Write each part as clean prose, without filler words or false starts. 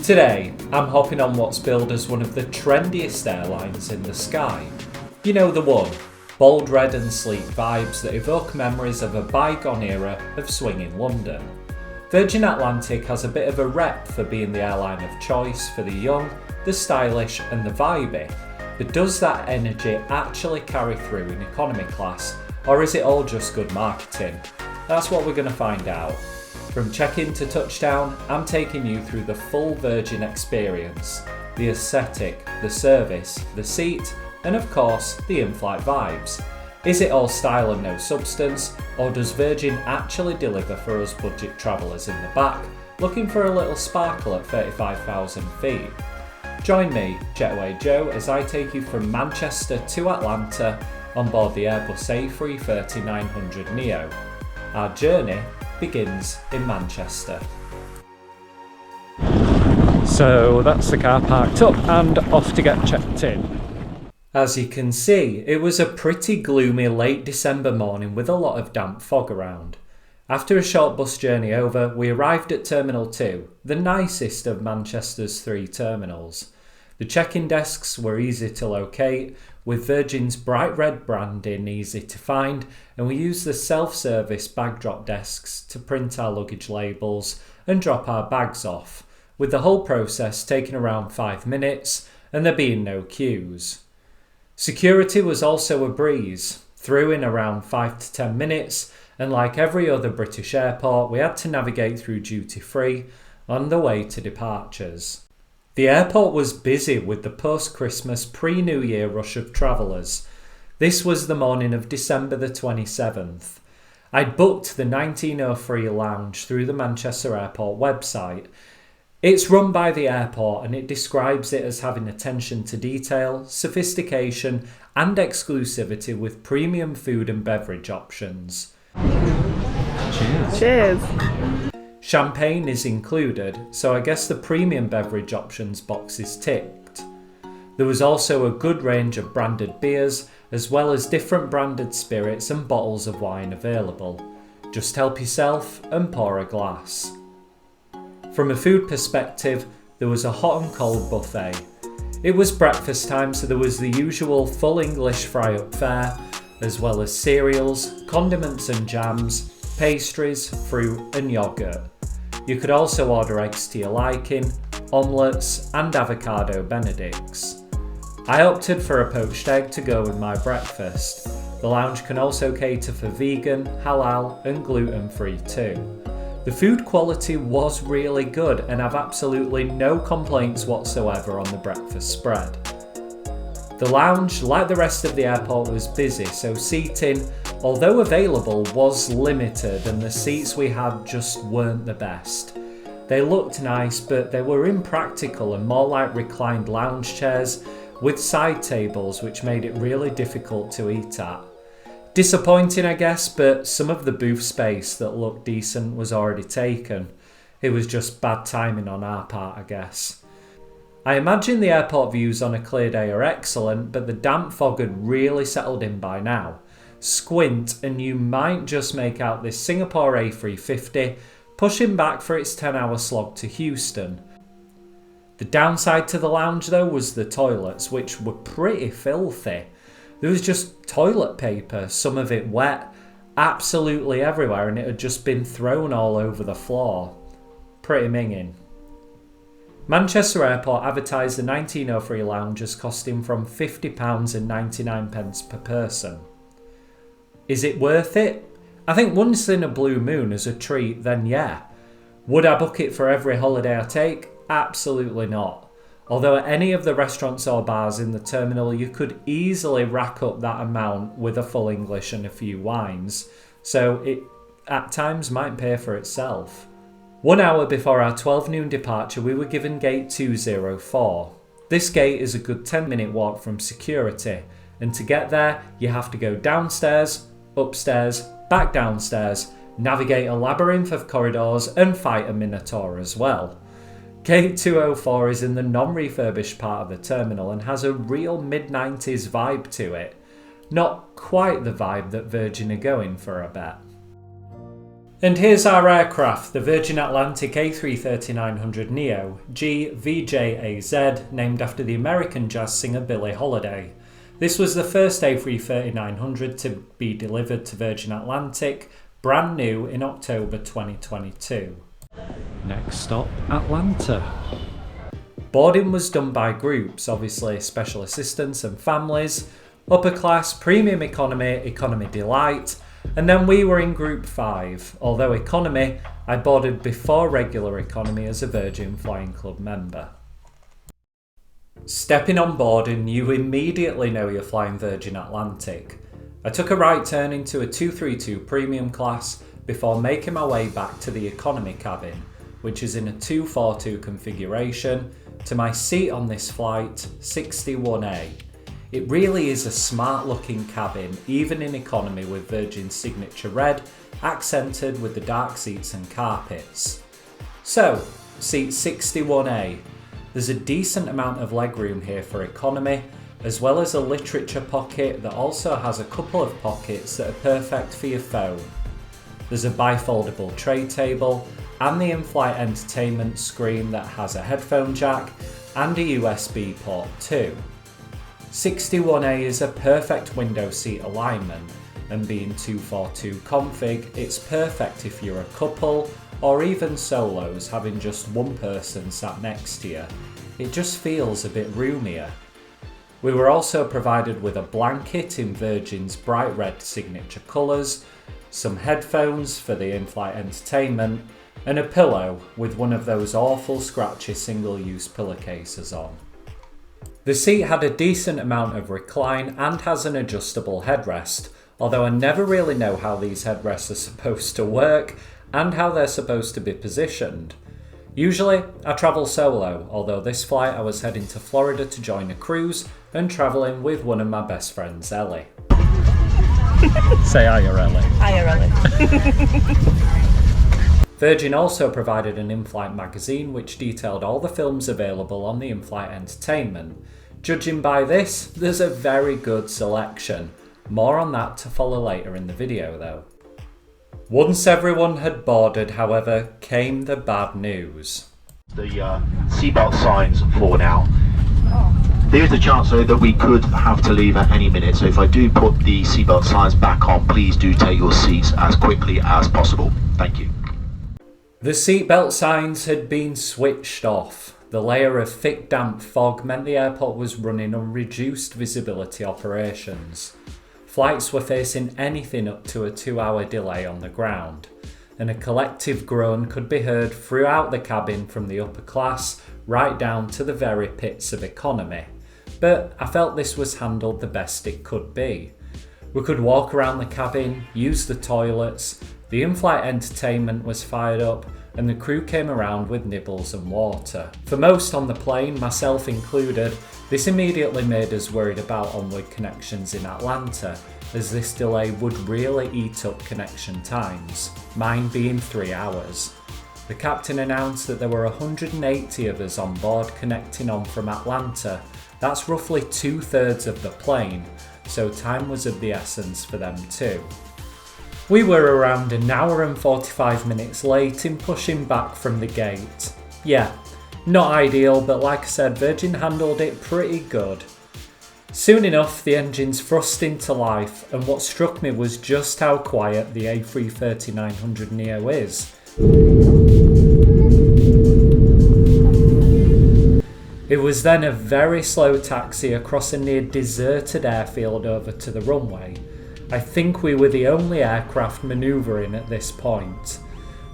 Today, I'm hopping on what's billed as one of the trendiest airlines in the sky. You know the one, bold red and sleek vibes that evoke memories of a bygone era of swinging London. Virgin Atlantic has a bit of a rep for being the airline of choice for the young, the stylish and the vibey, but does that energy actually carry through in economy class, or is it all just good marketing? That's what we're going to find out. From check-in to touchdown, I'm taking you through the full Virgin experience, the aesthetic, the service, the seat, and of course, the in-flight vibes. Is it all style and no substance, or does Virgin actually deliver for us budget travellers in the back, looking for a little sparkle at 35,000 feet? Join me, Jetaway Joe, as I take you from Manchester to Atlanta on board the Airbus A330-900neo. Our journey begins in Manchester. So that's the car parked up and off to get checked in. As you can see, it was a pretty gloomy late December morning with a lot of damp fog around. After a short bus journey over, we arrived at Terminal 2, the nicest of Manchester's 3 terminals. The check-in desks were easy to locate, with Virgin's bright red branding easy to find, and we used the self-service bag drop desks to print our luggage labels and drop our bags off, with the whole process taking around 5 minutes and there being no queues. Security was also a breeze, through in around 5 to 10 minutes, and like every other British airport, we had to navigate through duty-free on the way to departures. The airport was busy with the post-Christmas pre-New Year rush of travellers. This was the morning of December the 27th. I'd booked the 1903 lounge through the Manchester Airport website. It's run by the airport and it describes it as having attention to detail, sophistication and exclusivity with premium food and beverage options. Cheers. Cheers. Champagne is included, so I guess the premium beverage options box is ticked. There was also a good range of branded beers, as well as different branded spirits and bottles of wine available. Just help yourself and pour a glass. From a food perspective, there was a hot and cold buffet. It was breakfast time, so there was the usual full English fry-up fare, as well as cereals, condiments and jams, pastries, fruit and yoghurt. You could also order eggs to your liking, omelettes and avocado benedicts. I opted for a poached egg to go with my breakfast. The lounge can also cater for vegan, halal and gluten-free too. The food quality was really good and I've absolutely no complaints whatsoever on the breakfast spread. The lounge, like the rest of the airport, was busy, so seating, although available, was limited and the seats we had just weren't the best. They looked nice, but they were impractical and more like reclined lounge chairs with side tables, which made it really difficult to eat at. Disappointing, I guess, but some of the booth space that looked decent was already taken. It was just bad timing on our part, I guess. I imagine the airport views on a clear day are excellent, but the damp fog had really settled in by now. Squint and you might just make out this Singapore A350 pushing back for its 10-hour slog to Houston. The downside to the lounge though was the toilets, which were pretty filthy. There was just toilet paper, some of it wet, absolutely everywhere, and it had just been thrown all over the floor. Pretty minging. Manchester Airport advertised the 1903 lounge as costing from £50.99 per person. Is it worth it? I think once in a blue moon as a treat, then yeah. Would I book it for every holiday I take? Absolutely not. Although at any of the restaurants or bars in the terminal you could easily rack up that amount with a full English and a few wines, so it at times might pay for itself. 1 hour before our 12 noon departure we were given gate 204. This gate is a good 10-minute walk from security, and to get there you have to go downstairs, upstairs, back downstairs, navigate a labyrinth of corridors and fight a minotaur as well. Gate 204 is in the non-refurbished part of the terminal and has a real mid-90s vibe to it. Not quite the vibe that Virgin are going for, I bet. And here's our aircraft, the Virgin Atlantic A330-900neo, GVJAZ, named after the American jazz singer Billie Holiday. This was the first A330-900 to be delivered to Virgin Atlantic, brand new in October 2022. Next stop, Atlanta. Boarding was done by groups, obviously special assistants and families, upper class, premium economy, economy delight, and then we were in Group 5, although economy, I boarded before regular economy as a Virgin Flying Club member. Stepping on board and you immediately know you're flying Virgin Atlantic. I took a right turn into a 232 premium class before making my way back to the economy cabin, which is in a 242 configuration, to my seat on this flight, 61A. It really is a smart looking cabin, even in economy, with Virgin's signature red, accented with the dark seats and carpets. So, seat 61A. There's a decent amount of legroom here for economy, as well as a literature pocket that also has a couple of pockets that are perfect for your phone. There's a bifoldable tray table and the in-flight entertainment screen that has a headphone jack and a USB port too. 61A is a perfect window seat alignment, and being 242 config, it's perfect if you're a couple or even solos having just one person sat next to you. It just feels a bit roomier. We were also provided with a blanket in Virgin's bright red signature colours, some headphones for the in-flight entertainment, and a pillow with one of those awful scratchy single-use pillowcases on. The seat had a decent amount of recline and has an adjustable headrest, although I never really know how these headrests are supposed to work and how they're supposed to be positioned. Usually I travel solo, although this flight I was heading to Florida to join a cruise and travelling with one of my best friends, Ellie. Say hiya, Ellie. Hiya, Ellie. Virgin also provided an in-flight magazine which detailed all the films available on the in-flight entertainment. Judging by this, there's a very good selection. More on that to follow later in the video though. Once everyone had boarded, however, came the bad news. The seatbelt signs for now. There's a chance though that we could have to leave at any minute, so if I do put the seatbelt signs back on, please do take your seats as quickly as possible. Thank you. The seatbelt signs had been switched off. The layer of thick damp fog meant the airport was running on reduced visibility operations. Flights were facing anything up to a 2-hour delay on the ground, and a collective groan could be heard throughout the cabin from the upper class right down to the very pits of economy. But I felt this was handled the best it could be. We could walk around the cabin, use the toilets, the in-flight entertainment was fired up, and the crew came around with nibbles and water. For most on the plane, myself included, this immediately made us worried about onward connections in Atlanta, as this delay would really eat up connection times, mine being 3 hours. The captain announced that there were 180 of us on board connecting on from Atlanta. That's roughly 2/3 of the plane, so time was of the essence for them too. We were around an hour and 45 minutes late in pushing back from the gate. Yeah, not ideal, but like I said, Virgin handled it pretty good. Soon enough, the engines thrust into life, and what struck me was just how quiet the A330-900neo is. It was then a very slow taxi across a near deserted airfield over to the runway. I think we were the only aircraft manoeuvring at this point.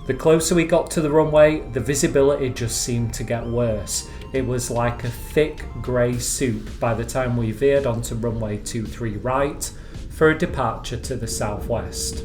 The closer we got to the runway, the visibility just seemed to get worse. It was like a thick grey soup by the time we veered onto runway 23 right for a departure to the southwest.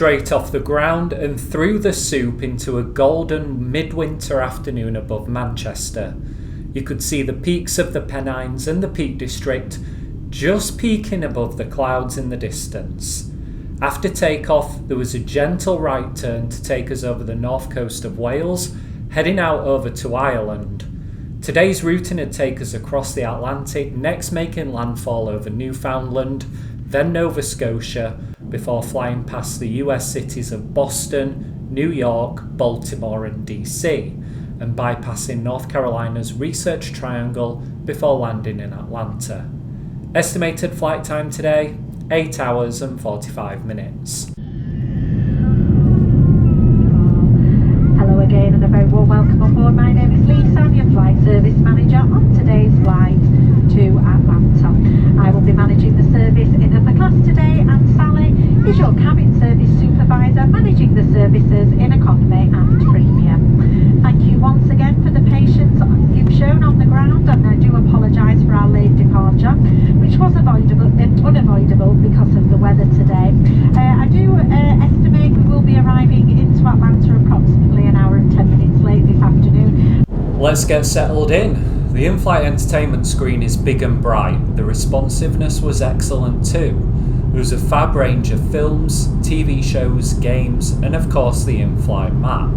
straight off the ground and threw the soup into a golden midwinter afternoon above Manchester. You could see the peaks of the Pennines and the Peak District just peeking above the clouds in the distance. After takeoff, there was a gentle right turn to take us over the north coast of Wales, heading out over to Ireland. Today's routing would take us across the Atlantic, next making landfall over Newfoundland, then Nova Scotia, before flying past the US cities of Boston, New York, Baltimore and DC, and bypassing North Carolina's Research Triangle before landing in Atlanta. Estimated flight time today, 8 hours and 45 minutes. Hello again and a very warm welcome on board. My name is Lisa, I'm your flight service manager on today's flight to Atlanta. I will be managing the service in upper class today, and Sally is your cabin service supervisor managing the services in economy and premium. Thank you once again for the patience you've shown on the ground, and I do apologise for our late departure, which was unavoidable because of the weather today. I do estimate we will be arriving into Atlanta approximately an hour and 10 minutes late this afternoon. Let's get settled in. The in-flight entertainment screen is big and bright. The responsiveness was excellent too. There was a fab range of films, TV shows, games, and of course the in-flight map.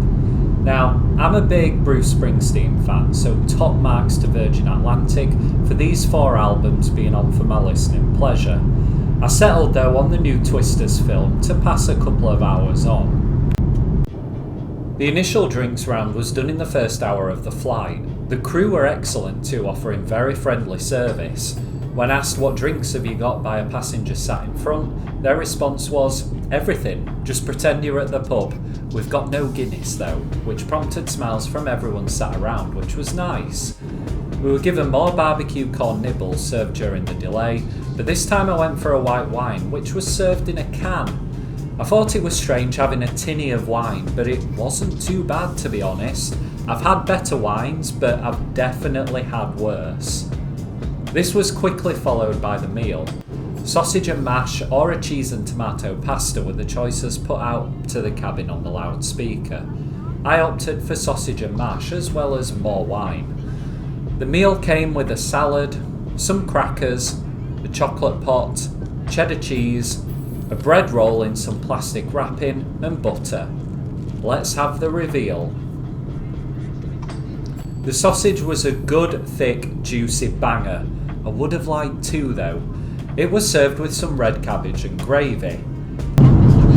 Now, I'm a big Bruce Springsteen fan, so top marks to Virgin Atlantic for these 4 albums being on for my listening pleasure. I settled though on the new Twisters film to pass a couple of hours on. The initial drinks round was done in the first hour of the flight. The crew were excellent too, offering very friendly service. When asked what drinks have you got by a passenger sat in front, their response was, everything, just pretend you're at the pub. We've got no Guinness though, which prompted smiles from everyone sat around, which was nice. We were given more barbecue corn nibbles served during the delay, but this time I went for a white wine, which was served in a can. I thought it was strange having a tinny of wine, but it wasn't too bad to be honest. I've had better wines, but I've definitely had worse. This was quickly followed by the meal. Sausage and mash or a cheese and tomato pasta were the choices put out to the cabin on the loudspeaker. I opted for sausage and mash as well as more wine. The meal came with a salad, some crackers, a chocolate pot, cheddar cheese, a bread roll in some plastic wrapping and butter. Let's have the reveal. The sausage was a good, thick, juicy banger. I would have liked 2 though. It was served with some red cabbage and gravy.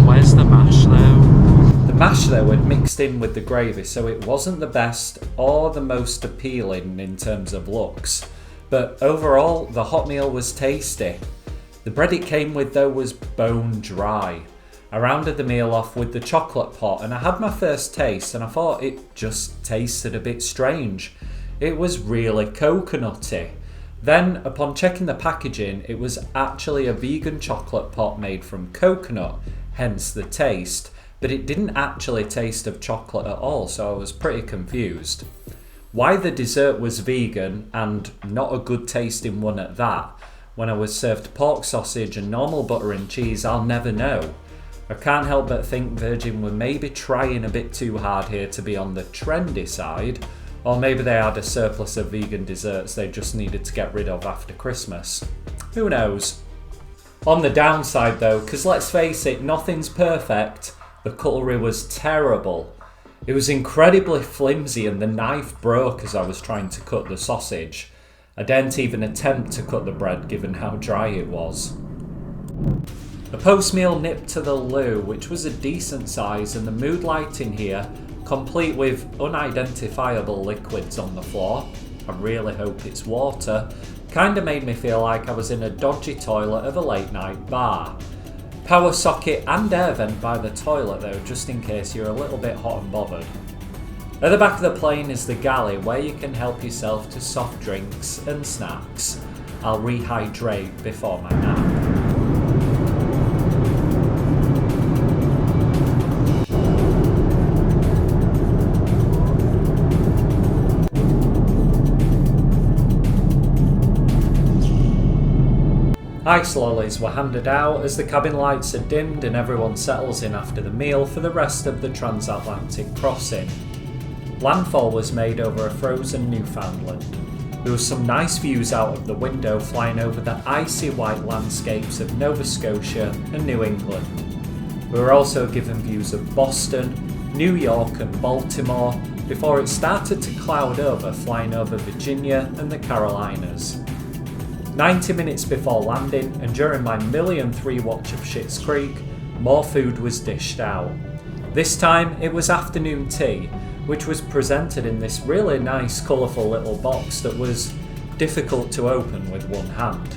Where's the mash though? The mash though had mixed in with the gravy, so it wasn't the best or the most appealing in terms of looks. But overall, the hot meal was tasty. The bread it came with though was bone dry. I rounded the meal off with the chocolate pot and I had my first taste and I thought it just tasted a bit strange. It was really coconutty. Then, upon checking the packaging, it was actually a vegan chocolate pot made from coconut, hence the taste, but it didn't actually taste of chocolate at all, so I was pretty confused. Why the dessert was vegan, and not a good tasting one at that, when I was served pork sausage and normal butter and cheese, I'll never know. I can't help but think Virgin were maybe trying a bit too hard here to be on the trendy side, or maybe they had a surplus of vegan desserts they just needed to get rid of after Christmas. Who knows? On the downside though, because let's face it, nothing's perfect, the cutlery was terrible. It was incredibly flimsy and the knife broke as I was trying to cut the sausage. I didn't even attempt to cut the bread given how dry it was. A post-meal nip to the loo, which was a decent size, and the mood lighting here, complete with unidentifiable liquids on the floor, I really hope it's water, kinda made me feel like I was in a dodgy toilet of a late night bar. Power socket and air vent by the toilet though, just in case you're a little bit hot and bothered. At the back of the plane is the galley where you can help yourself to soft drinks and snacks. I'll rehydrate before my nap. Ice lollies were handed out as the cabin lights are dimmed and everyone settles in after the meal for the rest of the transatlantic crossing. Landfall was made over a frozen Newfoundland. There were some nice views out of the window flying over the icy white landscapes of Nova Scotia and New England. We were also given views of Boston, New York and Baltimore before it started to cloud over, flying over Virginia and the Carolinas. 90 minutes before landing and during my millionth rewatch of Schitt's Creek, more food was dished out. This time it was afternoon tea, which was presented in this really nice colourful little box that was difficult to open with one hand.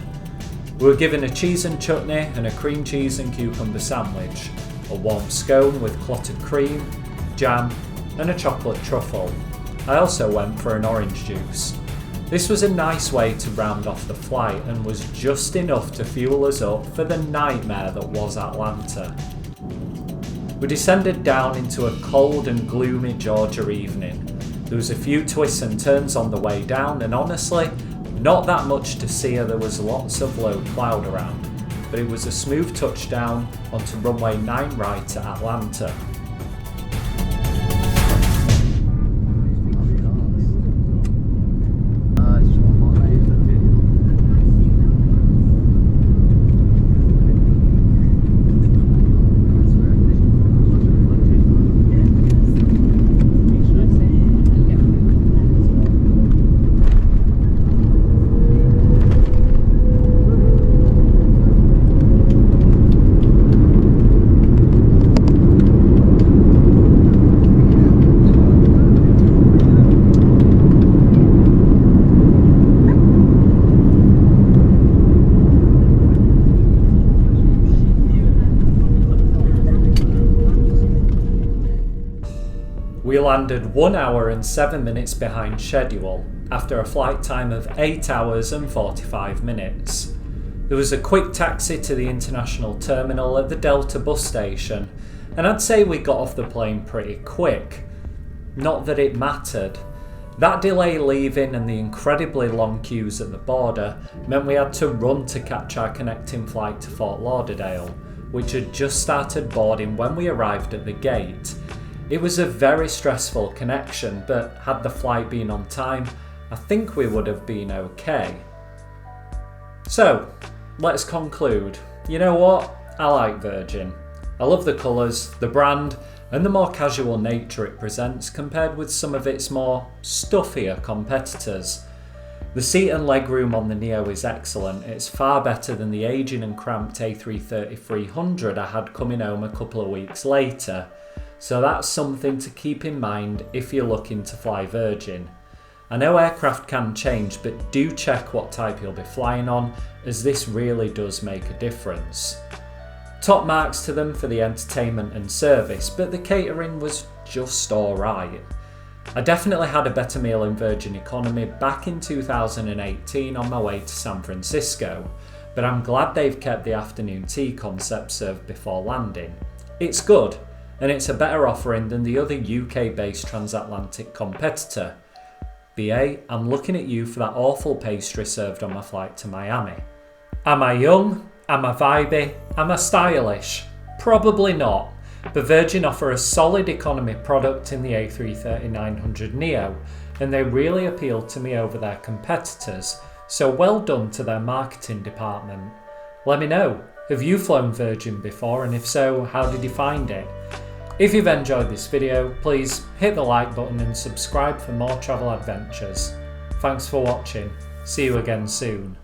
We were given a cheese and chutney and a cream cheese and cucumber sandwich, a warm scone with clotted cream, jam and a chocolate truffle. I also went for an orange juice. This was a nice way to round off the flight and was just enough to fuel us up for the nightmare that was Atlanta. We descended down into a cold and gloomy Georgia evening. There was a few twists and turns on the way down and honestly, not that much to see. There was lots of low cloud around, but it was a smooth touchdown onto runway 9 right at Atlanta. We landed 1 hour and 7 minutes behind schedule, after a flight time of 8 hours and 45 minutes. There was a quick taxi to the international terminal at the Delta bus station, and I'd say we got off the plane pretty quick. Not that it mattered. That delay leaving and the incredibly long queues at the border meant we had to run to catch our connecting flight to Fort Lauderdale, which had just started boarding when we arrived at the gate. It was a very stressful connection, but had the flight been on time, I think we would have been okay. So, let's conclude. You know what? I like Virgin. I love the colours, the brand, and the more casual nature it presents compared with some of its more stuffier competitors. The seat and legroom on the Neo is excellent. It's far better than the aging and cramped A330-900 I had coming home a couple of weeks later. So that's something to keep in mind if you're looking to fly Virgin. I know aircraft can change, but do check what type you'll be flying on, as this really does make a difference. Top marks to them for the entertainment and service, but the catering was just alright. I definitely had a better meal in Virgin Economy back in 2018 on my way to San Francisco, but I'm glad they've kept the afternoon tea concept served before landing. It's good, and it's a better offering than the other UK-based transatlantic competitor. BA, I'm looking at you for that awful pastry served on my flight to Miami. Am I young? Am I vibey? Am I stylish? Probably not, but Virgin offer a solid economy product in the A330-900neo, and they really appeal to me over their competitors, so well done to their marketing department. Let me know, have you flown Virgin before, and if so, how did you find it? If you've enjoyed this video, please hit the like button and subscribe for more travel adventures. Thanks for watching. See you again soon.